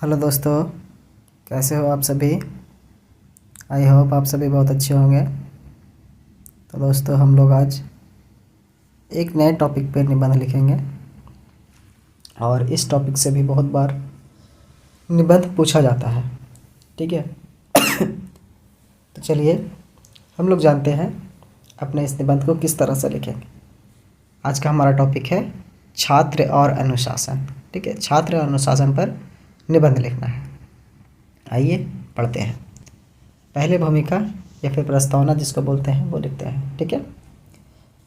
Hello दोस्तों, कैसे हो आप सभी। आई होप आप सभी बहुत अच्छे होंगे। तो दोस्तों, हम लोग आज एक नए टॉपिक पर निबंध लिखेंगे और इस टॉपिक से भी बहुत बार निबंध पूछा जाता है। ठीक है। तो चलिए हम लोग जानते हैं अपने इस निबंध को किस तरह से लिखेंगे। आज का हमारा टॉपिक है छात्र और अनुशासन। ठीक है, छात्र और अनुशासन पर निबंध लिखना है। आइए पढ़ते हैं। पहले भूमिका या फिर प्रस्तावना जिसको बोलते हैं वो लिखते हैं। ठीक है।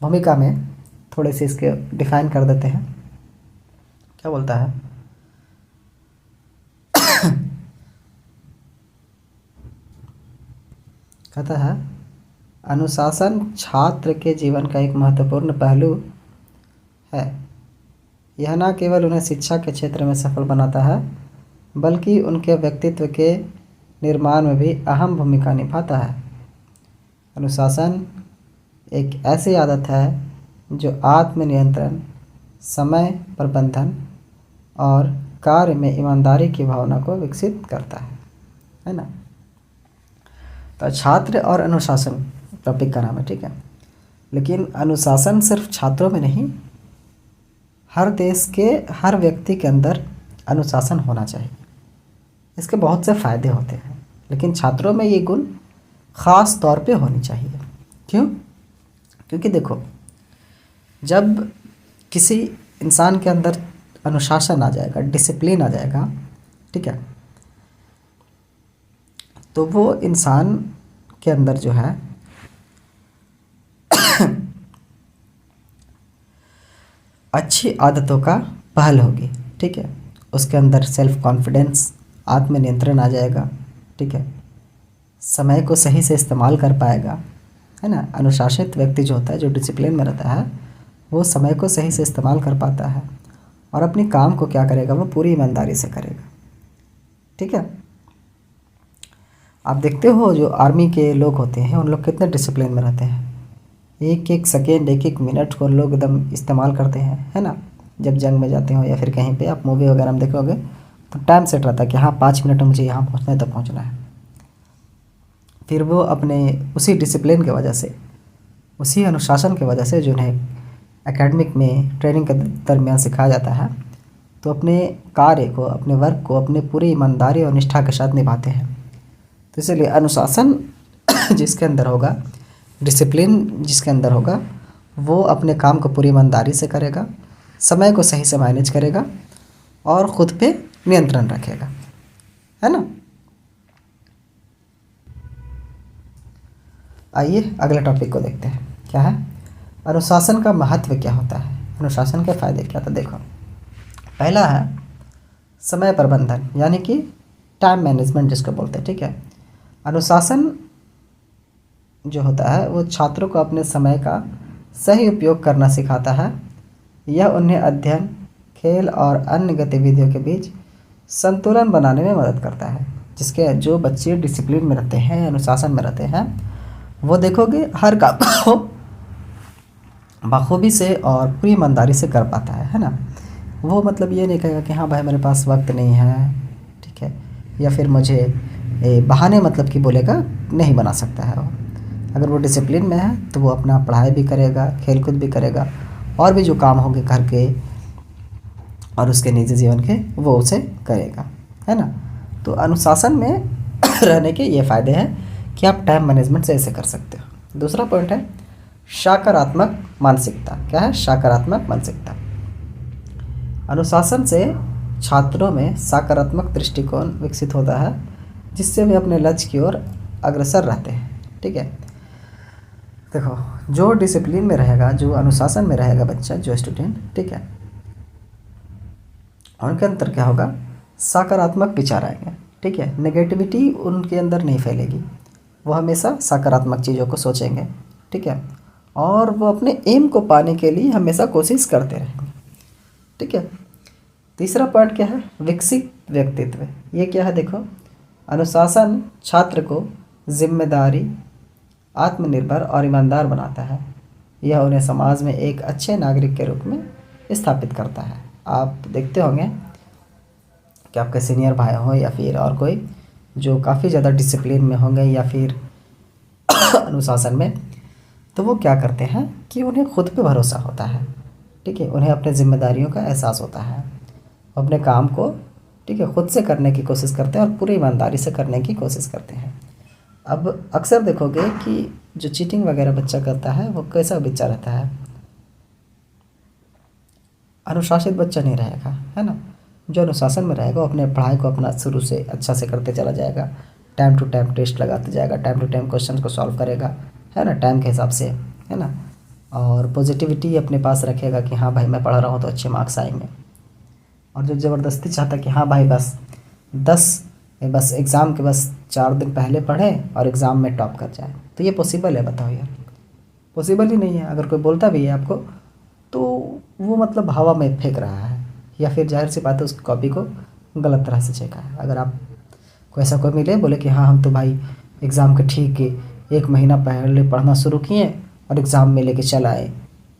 भूमिका में थोड़े से इसके डिफाइन कर देते हैं। क्या बोलता है? कहता है अनुशासन छात्र के जीवन का एक महत्वपूर्ण पहलू है। यह न केवल उन्हें शिक्षा के क्षेत्र में सफल बनाता है बल्कि उनके व्यक्तित्व के निर्माण में भी अहम भूमिका निभाता है। अनुशासन एक ऐसी आदत है जो आत्मनियंत्रण, समय प्रबंधन और कार्य में ईमानदारी की भावना को विकसित करता है ना। तो छात्र और अनुशासन टॉपिक का नाम है। ठीक है। लेकिन अनुशासन सिर्फ छात्रों में नहीं, हर देश के हर व्यक्ति के अंदर अनुशासन होना चाहिए। इसके बहुत से फ़ायदे होते हैं, लेकिन छात्रों में ये गुण ख़ास तौर पे होनी चाहिए। क्यों? क्योंकि देखो, जब किसी इंसान के अंदर अनुशासन आ जाएगा, डिसिप्लिन आ जाएगा, ठीक है, तो वो इंसान के अंदर जो है अच्छी आदतों का पहल होगी। ठीक है। उसके अंदर सेल्फ कॉन्फिडेंस, आत्मनियंत्रण आ जाएगा। ठीक है। समय को सही से इस्तेमाल कर पाएगा, है ना। अनुशासित व्यक्ति जो होता है, जो डिसिप्लिन में रहता है, वो समय को सही से इस्तेमाल कर पाता है और अपनी काम को क्या करेगा, वो पूरी ईमानदारी से करेगा। ठीक है। आप देखते हो जो आर्मी के लोग होते हैं उन लोग कितने डिसिप्लिन में रहते हैं। एक एक सेकेंड, एक एक मिनट को लोग एकदम इस्तेमाल करते हैं, है ना। जब जंग में जाते हो या फिर कहीं पे आप मूवी वगैरह में देखोगे तो टाइम सेट रहता है कि हाँ 5 मिनट में मुझे यहाँ पहुँचना है तो पहुँचना है। फिर वो अपने उसी डिसिप्लिन की वजह से, उसी अनुशासन की वजह से जो उन्हें एकेडमिक में ट्रेनिंग के दरमियान सिखाया जाता है, तो अपने कार्य को, अपने वर्क को अपने पूरी ईमानदारी और निष्ठा के साथ निभाते हैं। तो इसलिए अनुशासन जिसके अंदर होगा, डिसिप्लिन जिसके अंदर होगा, वो अपने काम को पूरी ईमानदारी से करेगा, समय को सही से मैनेज करेगा और ख़ुद पे नियंत्रण रखेगा, है ना। आइए अगले टॉपिक को देखते हैं। क्या है? अनुशासन का महत्व क्या होता है, अनुशासन के फ़ायदे क्या। तो देखो, पहला है समय प्रबंधन, यानी कि टाइम मैनेजमेंट जिसको बोलते हैं। ठीक है। अनुशासन जो होता है वो छात्रों को अपने समय का सही उपयोग करना सिखाता है। यह उन्हें अध्ययन, खेल और अन्य गतिविधियों के बीच संतुलन बनाने में मदद करता है। जिसके जो बच्चे डिसिप्लिन में रहते हैं, अनुशासन में रहते हैं, वो देखोगे हर काम को बखूबी से और पूरी ईमानदारी से कर पाता है ना। वो मतलब ये नहीं कहेगा कि हाँ भाई मेरे पास वक्त नहीं है, ठीक है, या फिर मुझे बहाने मतलब कि बोलेगा नहीं बना सकता है। वो अगर वो डिसिप्लिन में है तो वो अपना पढ़ाई भी करेगा, खेलकूद भी करेगा और भी जो काम होंगे घर के और उसके निजी जीवन के, वो उसे करेगा, है ना। तो अनुशासन में रहने के ये फ़ायदे हैं कि आप टाइम मैनेजमेंट से ऐसे कर सकते हो। दूसरा पॉइंट है सकारात्मक मानसिकता। क्या है? सकारात्मक मानसिकता। अनुशासन से छात्रों में सकारात्मक दृष्टिकोण विकसित होता है, जिससे वे अपने लक्ष्य की ओर अग्रसर रहते हैं। ठीक है। देखो, जो डिसिप्लिन में रहेगा, जो अनुशासन में रहेगा बच्चा, जो स्टूडेंट, ठीक है, उनके अंदर क्या होगा, सकारात्मक विचार आएंगे। ठीक है। नेगेटिविटी उनके अंदर नहीं फैलेगी, वो हमेशा सकारात्मक चीज़ों को सोचेंगे। ठीक है। और वो अपने एम को पाने के लिए हमेशा कोशिश करते रहेंगे। ठीक है। तीसरा पॉइंट क्या है? विकसित व्यक्तित्व। ये क्या है? देखो, अनुशासन छात्र को जिम्मेदारी, आत्मनिर्भर और ईमानदार बनाता है। यह उन्हें समाज में एक अच्छे नागरिक के रूप में स्थापित करता है। आप देखते होंगे कि आपके सीनियर भाई हों या फिर और कोई जो काफ़ी ज़्यादा डिसिप्लिन में होंगे या फिर अनुशासन में, तो वो क्या करते हैं कि उन्हें खुद पे भरोसा होता है, ठीक है, उन्हें अपने ज़िम्मेदारियों का एहसास होता है, अपने काम को, ठीक है, खुद से करने की कोशिश करते हैं और पूरी ईमानदारी से करने की कोशिश करते हैं। अब अक्सर देखोगे कि जो चीटिंग वगैरह बच्चा करता है वो कैसा बच्चा रहता है, अनुशासित बच्चा नहीं रहेगा, है ना। जो अनुशासन में रहेगा वो अपने पढ़ाई को अपना शुरू से अच्छा से करते चला जाएगा, टाइम टू टाइम टेस्ट लगाते जाएगा, टाइम टू टाइम क्वेश्चन को सॉल्व करेगा, है ना, टाइम के हिसाब से, है ना। और पॉजिटिविटी अपने पास रखेगा कि हाँ भाई मैं पढ़ रहा हूँ तो अच्छे मार्क्स आएंगे। और जो ज़बरदस्ती चाहता कि हाँ भाई बस एग्ज़ाम के बस 4 दिन पहले पढ़े और एग्ज़ाम में टॉप कर जाए, तो ये पॉसिबल है? बताओ यार, पॉसिबल ही नहीं है। अगर कोई बोलता भी है आपको तो वो मतलब हवा में फेंक रहा है, या फिर जाहिर सी बात है उस कॉपी को गलत तरह से चेका है। अगर आप को ऐसा कोई मिले बोले कि हाँ हम तो भाई एग्ज़ाम के ठीक 1 महीना पहले पढ़ना शुरू किए और एग्ज़ाम में लेके चला आए,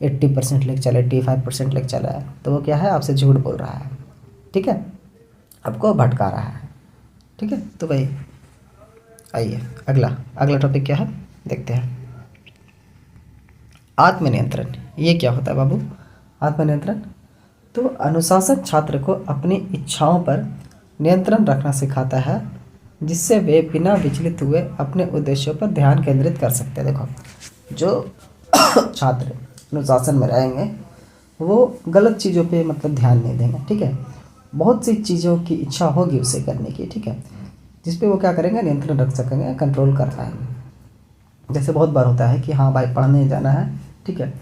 80% लेके चला, 85% लेके चला है, तो वो क्या है, आपसे झूठ बोल रहा है, ठीक है, आपको भटका रहा है, ठीक है। तो भाई आइए अगला टॉपिक क्या है देखते हैं। आत्मनियंत्रण, ये क्या होता है बाबू? आत्मनियंत्रण तो अनुशासन छात्र को अपनी इच्छाओं पर नियंत्रण रखना सिखाता है, जिससे वे बिना विचलित हुए अपने उद्देश्यों पर ध्यान केंद्रित कर सकते हैं। देखो जो छात्र अनुशासन में रहेंगे वो गलत चीज़ों पे मतलब ध्यान नहीं देंगे, ठीक है। बहुत सी चीज़ों की इच्छा होगी उसे करने की, ठीक है, जिस पे वो क्या करेंगे, नियंत्रण रख सकेंगे, कंट्रोल कर पाएंगे। जैसे बहुत बार होता है कि हाँ भाई पढ़ने जाना है, ठीक है,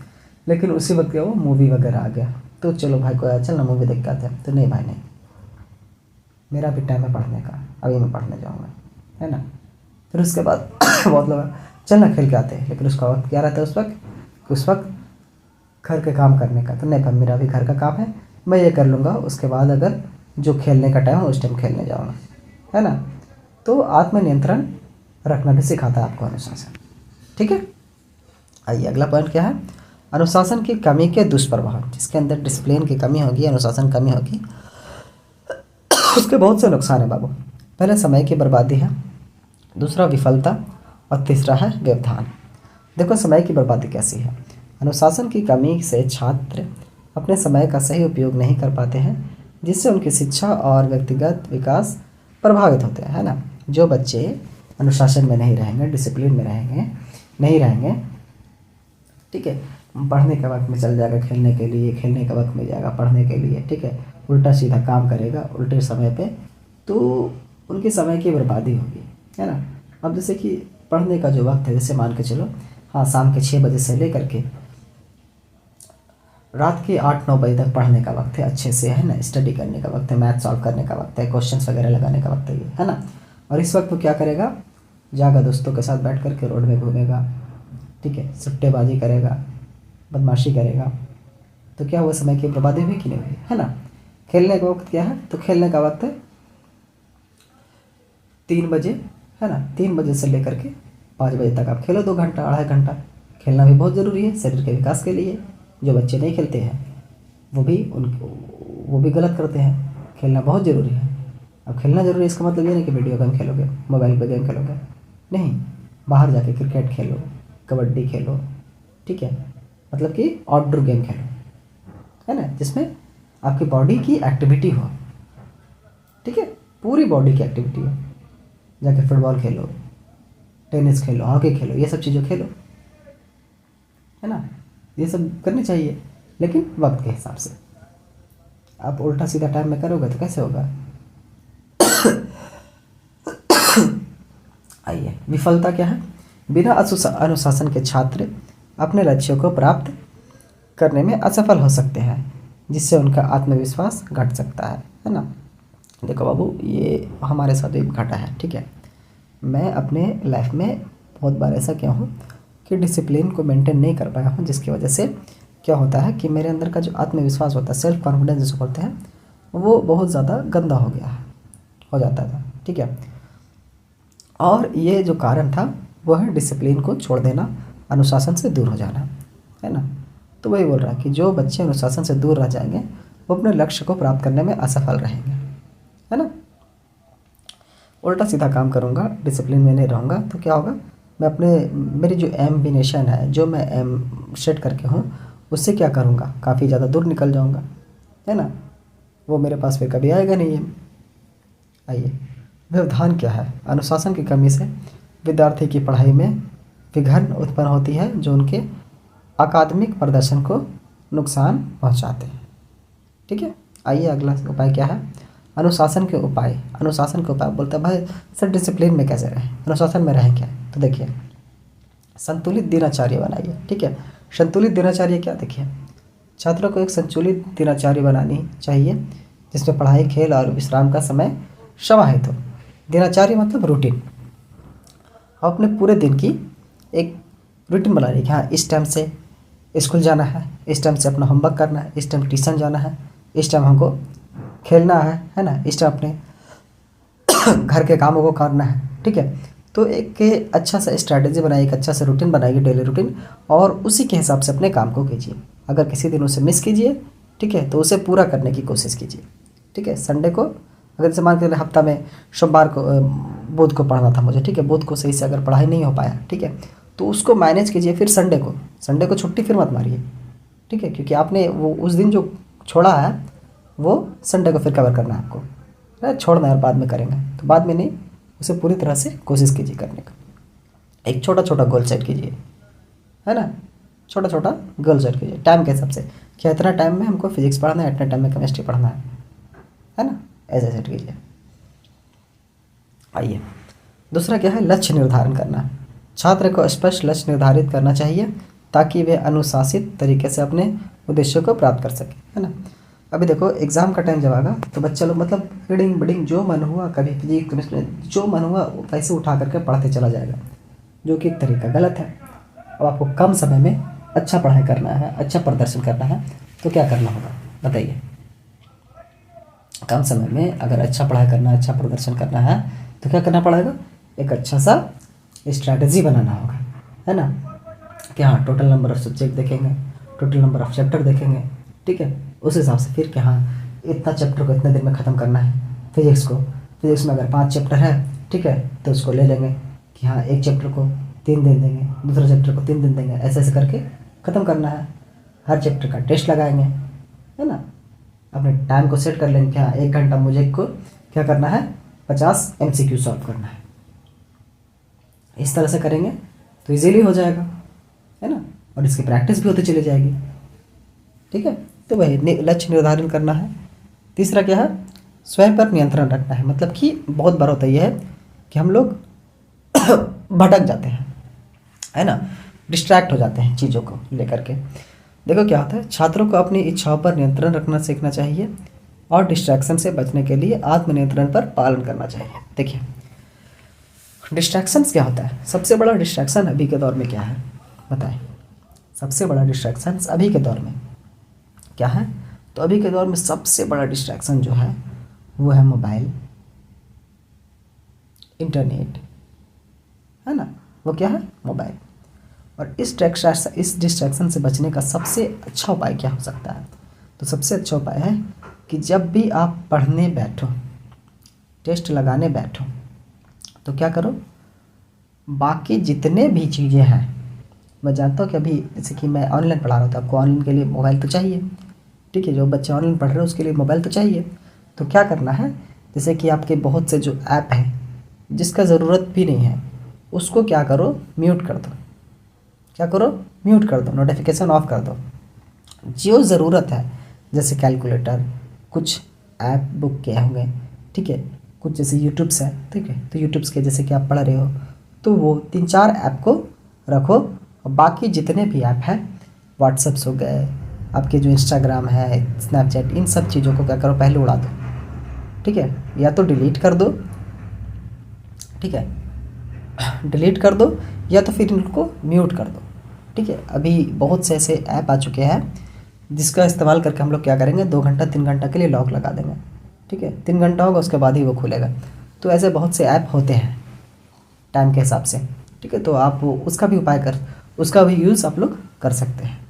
लेकिन उसी वक्त क्या वो मूवी वगैरह आ गया, तो चलो भाई को चल ना मूवी देख के आते हैं, तो नहीं भाई नहीं, मेरा भी टाइम है पढ़ने का, अभी मैं पढ़ने जाऊँगा, है ना। फिर उसके बाद बहुत लोग चल ना खेल के आते हैं, लेकिन उसका वक्त क्या रहता है उस वक्त घर के काम करने का, तो नहीं भाई मेरा भी घर का काम है, मैं ये कर लूँगा, उसके बाद अगर जो खेलने का टाइम है उस टाइम खेलने जाऊँगा, है ना। तो आत्मनियंत्रण रखना भी सिखाता है आपको अनुशासन, ठीक है। आइए अगला पॉइंट क्या है, अनुशासन की कमी के दुष्प्रभाव। जिसके अंदर डिसिप्लिन की कमी होगी, अनुशासन कमी होगी, उसके बहुत से नुकसान है बाबू। पहले समय की बर्बादी है, दूसरा विफलता, और तीसरा है व्यवधान। देखो समय की बर्बादी कैसी है, अनुशासन की कमी से छात्र अपने समय का सही उपयोग नहीं कर पाते हैं, जिससे उनकी शिक्षा और व्यक्तिगत विकास प्रभावित होते हैं, है ना। जो बच्चे अनुशासन में नहीं रहेंगे, डिसिप्लिन में नहीं रहेंगे, ठीक है, पढ़ने के वक्त में चल जाएगा खेलने के लिए, खेलने का वक्त में जाएगा पढ़ने के लिए, ठीक है, उल्टा सीधा काम करेगा उल्टे समय पे, तो उनके समय की बर्बादी होगी, है ना। अब जैसे कि पढ़ने का जो वक्त है, जैसे मान के चलो हाँ शाम के 6 बजे से लेकर के रात के 8-9 बजे तक पढ़ने का वक्त है, अच्छे से, है ना, स्टडी करने का वक्त है, मैथ सॉल्व करने का वक्त है, क्वेश्चंस वगैरह लगाने का वक्त है ये, है ना। और इस वक्त वो क्या करेगा, जाएगा दोस्तों के साथ बैठ कर के रोड में घूमेगा, ठीक है, सट्टेबाजी करेगा, बदमाशी करेगा, तो क्या हुआ, समय की बर्बादी हुई कि नहीं हुई, है ना। खेलने का वक्त क्या है, तो खेलने का वक्त है 3 बजे, है ना, 3 बजे से लेकर के 5 बजे तक आप खेलो, 2 घंटा 2.5 घंटा खेलना भी बहुत ज़रूरी है शरीर के विकास के लिए। जो बच्चे नहीं खेलते हैं वो भी गलत करते हैं, खेलना बहुत ज़रूरी है। अब खेलना ज़रूरी है इसका मतलब ये नहीं कि वीडियो गेम खेलोगे, मोबाइल पर गेम खेलोगे, नहीं, बाहर जाके क्रिकेट खेलो, कबड्डी खेलो, ठीक है, मतलब कि आउटडोर गेम खेलो, है ना, जिसमें आपकी बॉडी की एक्टिविटी हो, ठीक है, पूरी बॉडी की एक्टिविटी हो। जाके फुटबॉल खेलो, टेनिस खेलो, हॉकी खेलो, ये सब चीज़ें खेलो, है ना, ये सब करनी चाहिए, लेकिन वक्त के हिसाब से। आप उल्टा सीधा टाइम में करोगे तो कैसे होगा। आइए विफलता क्या है, बिना अनुशासन के छात्र अपने लक्ष्यों को प्राप्त करने में असफल हो सकते हैं, जिससे उनका आत्मविश्वास घट सकता है ना। देखो बाबू ये हमारे साथ एक घटा है, ठीक है, मैं अपने लाइफ में बहुत बार ऐसा किया हूँ कि डिसिप्लिन को मेंटेन नहीं कर पाया हूँ, जिसकी वजह से क्या होता है कि मेरे अंदर का जो आत्मविश्वास होता है, सेल्फ कॉन्फिडेंस जिसको बोलते हैं, वो बहुत ज़्यादा गंदा हो जाता था, ठीक है। और ये जो कारण था वो है डिसिप्लिन को छोड़ देना, अनुशासन से दूर हो जाना, है ना। तो वही बोल रहा है कि जो बच्चे अनुशासन से दूर रह जाएंगे वो अपने लक्ष्य को प्राप्त करने में असफल रहेंगे, है ना। उल्टा सीधा काम करूँगा, डिसिप्लिन में नहीं रहूँगा तो क्या होगा, मैं अपने मेरी जो एम्बिनेशन है, जो मैं एम सेट करके हूँ, उससे क्या करूँगा, काफ़ी ज़्यादा दूर निकल जाऊँगा, है ना। वो मेरे पास फिर कभी आएगा नहीं है। आइए, व्यवधान क्या है। अनुशासन की कमी से विद्यार्थी की पढ़ाई में विघ्न उत्पन्न होती है, जो उनके अकादमिक प्रदर्शन को नुकसान पहुंचाते हैं। ठीक है, आइए अगला उपाय क्या है। अनुशासन के उपाय। अनुशासन के उपाय बोलते हैं भाई सर डिसिप्लिन में कैसे रहें, अनुशासन में रहें क्या। तो देखिए, संतुलित दिनचर्या बनाइए। ठीक है, संतुलित दिनचर्या क्या, देखिए छात्रों को एक संतुलित दिनचर्या बनानी चाहिए, जिसमें पढ़ाई, खेल और विश्राम का समय समाहित हो। दिनचर्या मतलब रूटीन। अपने पूरे दिन की एक रूटीन बना रही कि हाँ इस टाइम से स्कूल जाना है, इस टाइम से अपना होमवर्क करना है, इस टाइम ट्यूशन जाना है, इस टाइम हमको खेलना है ना, इस टाइम अपने घर के कामों को करना है। ठीक है, तो एक अच्छा सा स्ट्रैटेजी बनाइए, एक अच्छा सा रूटीन बनाइए, डेली रूटीन, और उसी के हिसाब से अपने काम को कीजिए। अगर किसी दिन उसे मिस कीजिए, ठीक है, तो उसे पूरा करने की कोशिश कीजिए। ठीक है, संडे को अगर जैसे मान के चलिए हफ्ता में सोमवार को बुध को पढ़ना था मुझे, ठीक है, बुध को सही से अगर पढ़ाई नहीं हो पाया, ठीक है, तो उसको मैनेज कीजिए। फिर संडे को छुट्टी फिर मत मारिए। ठीक है, क्योंकि आपने वो उस दिन जो छोड़ा है वो संडे को फिर कवर करना है आपको, है छोड़ना है, बाद में करेंगे तो बाद में नहीं, उसे पूरी तरह से कोशिश कीजिए करने का। एक छोटा छोटा गोल सेट कीजिए, है ना, छोटा छोटा गोल सेट कीजिए टाइम के हिसाब से, क्या इतना टाइम में हमको फिजिक्स पढ़ना है, इतना टाइम में केमिस्ट्री पढ़ना है ना, ऐसे सेट कीजिए। आइए, दूसरा क्या है, लक्ष्य निर्धारण करना। छात्र को स्पष्ट लक्ष्य निर्धारित करना चाहिए ताकि वे अनुशासित तरीके से अपने उद्देश्यों को प्राप्त कर सकें, है ना। अभी देखो एग्ज़ाम का टाइम जब आएगा तो बच्चा लोग मतलब रीडिंग बिडिंग जो मन हुआ, कभी फिजिक्स केमिस्ट्री जो मन हुआ वैसे उठा करके पढ़ते चला जाएगा, जो कि एक तरीका गलत है। अब आपको कम समय में अच्छा पढ़ाई करना है, अच्छा प्रदर्शन करना है, तो क्या करना होगा बताइए। कम समय में अगर अच्छा पढ़ाई करना है, अच्छा प्रदर्शन करना है, तो क्या करना पड़ेगा, एक अच्छा सा स्ट्रैटेजी बनाना होगा, है ना। कि हाँ टोटल नंबर ऑफ सब्जेक्ट देखेंगे, टोटल नंबर ऑफ चैप्टर देखेंगे, ठीक है, उस हिसाब से फिर कि हाँ इतना चैप्टर को इतने दिन में ख़त्म करना है। फिजिक्स में अगर 5 चैप्टर है, ठीक है, तो उसको ले लेंगे कि हाँ एक चैप्टर को 3 दिन देंगे, दूसरे चैप्टर को 3 दिन देंगे, ऐसे ऐसे करके ख़त्म करना है। हर चैप्टर का टेस्ट लगाएंगे, है ना, अपने टाइम को सेट कर लेंगे कि हाँ 1 घंटा मुझे को क्या करना है, 50 MCQ सॉल्व करना है। इस तरह से करेंगे तो इजीली हो जाएगा, है ना, और इसकी प्रैक्टिस भी होती चली जाएगी। ठीक है, तो वही लक्ष्य निर्धारण करना है। तीसरा क्या है, स्वयं पर नियंत्रण रखना है। मतलब कि बहुत बार होता यह है कि हम लोग भटक जाते हैं, है ना, डिस्ट्रैक्ट हो जाते हैं चीज़ों को लेकर के। देखो क्या होता है, छात्रों को अपनी इच्छाओं पर नियंत्रण रखना सीखना चाहिए और डिस्ट्रैक्शन से बचने के लिए आत्मनियंत्रण पर पालन करना चाहिए। देखिए डिस्ट्रैक्शंस क्या होता है, सबसे बड़ा डिस्ट्रैक्शन अभी के दौर में क्या है बताएं। सबसे बड़ा डिस्ट्रैक्शन अभी के दौर में क्या है, तो अभी के दौर में सबसे बड़ा डिस्ट्रैक्शन जो है वो है मोबाइल, इंटरनेट, है ना, वो क्या है, मोबाइल। और इस डिस्ट्रैक्शन से बचने का सबसे अच्छा उपाय क्या हो सकता है, तो सबसे अच्छा उपाय है कि जब भी आप पढ़ने बैठो, टेस्ट लगाने बैठो, तो क्या करो, बाकी जितने भी चीज़ें हैं, मैं जानता हूँ कि अभी जैसे कि मैं ऑनलाइन पढ़ा रहा था, आपको ऑनलाइन के लिए मोबाइल तो चाहिए, ठीक है, जो बच्चे ऑनलाइन पढ़ रहे हैं उसके लिए मोबाइल तो चाहिए। तो क्या करना है, जैसे कि आपके बहुत से जो ऐप हैं जिसका ज़रूरत भी नहीं है, उसको क्या करो, म्यूट कर दो। क्या करो, म्यूट कर दो, नोटिफिकेशन ऑफ कर दो। जो ज़रूरत है जैसे कैलकुलेटर, कुछ ऐप बुक के होंगे, ठीक है, कुछ जैसे यूट्यूब्स है, ठीक है, तो यूट्यूब्स के जैसे कि आप पढ़ रहे हो तो वो 3-4 ऐप को रखो, और बाकी जितने भी ऐप हैं, व्हाट्सएप्स हो गए, आपके जो इंस्टाग्राम है, स्नैपचैट, इन सब चीज़ों को क्या करो, पहले उड़ा दो। ठीक है, या तो डिलीट कर दो, ठीक है, डिलीट कर दो, या तो फिर इनको म्यूट कर दो। ठीक है, अभी बहुत से ऐसे ऐप आ चुके हैं जिसका इस्तेमाल करके हम लोग क्या करेंगे, 2 घंटा 3 घंटा के लिए लॉक लगा देंगे। ठीक है, 3 घंटा होगा उसके बाद ही वो खुलेगा। तो ऐसे बहुत से ऐप होते हैं टाइम के हिसाब से, ठीक है, तो आप उसका भी यूज़ आप लोग कर सकते हैं।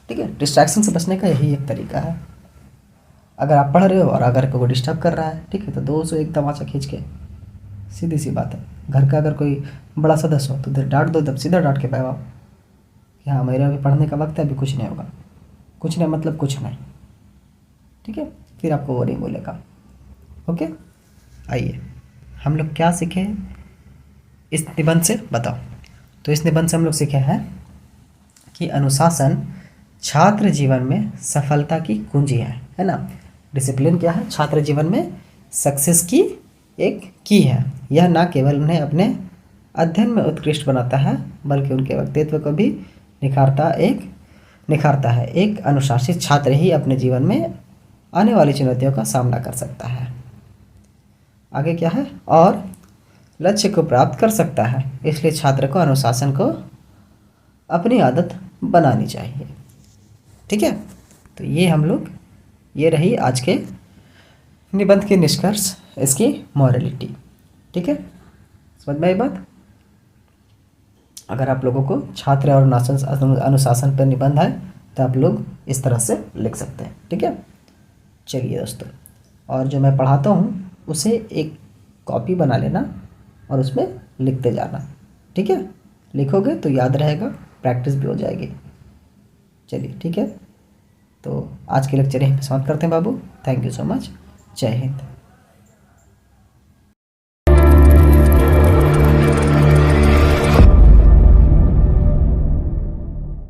ठीक है, डिस्ट्रैक्शन से बचने का यही एक तरीका है। अगर आप पढ़ रहे हो और अगर कोई डिस्टर्ब कर रहा है, ठीक है, तो 2 से एक तमाचा खींच के, सीधी सी बात है। घर का अगर कोई बड़ा सदस्य हो तो उधर डांट दो, तब सीधा डांट के बैठो कि हाँ मेरा अभी पढ़ने का वक्त है, अभी कुछ नहीं होगा। कुछ नहीं मतलब कुछ नहीं, ठीक है, फिर आपको वो नहीं बोलेगा। ओके, आइए हम लोग क्या सीखे इस निबंध से, बताओ। तो इस निबंध से हम लोग सीखे हैं कि अनुशासन छात्र जीवन में सफलता की कुंजी है ना। डिसिप्लिन क्या है, छात्र जीवन में सक्सेस की एक की है। यह ना केवल उन्हें अपने अध्ययन में उत्कृष्ट बनाता है, बल्कि उनके व्यक्तित्व को भी निखारता है। एक अनुशासित छात्र ही अपने जीवन में आने वाली चुनौतियों का सामना कर सकता है। आगे क्या है, और लक्ष्य को प्राप्त कर सकता है। इसलिए छात्र को अनुशासन को अपनी आदत बनानी चाहिए। ठीक है, तो ये रही आज के निबंध के निष्कर्ष, इसकी मॉरलिटी। ठीक है, समझ में आई बात। अगर आप लोगों को छात्र और अनुशासन पर निबंध है तो आप लोग इस तरह से लिख सकते हैं। ठीक है, चलिए दोस्तों, और जो मैं पढ़ाता हूँ उसे एक कॉपी बना लेना और उसमें लिखते जाना। ठीक है, लिखोगे तो याद रहेगा, प्रैक्टिस भी हो जाएगी। चलिए ठीक है, तो आज के लेक्चर यहीं पे समाप्त करते हैं बाबू। Thank you so much. जय हिंद।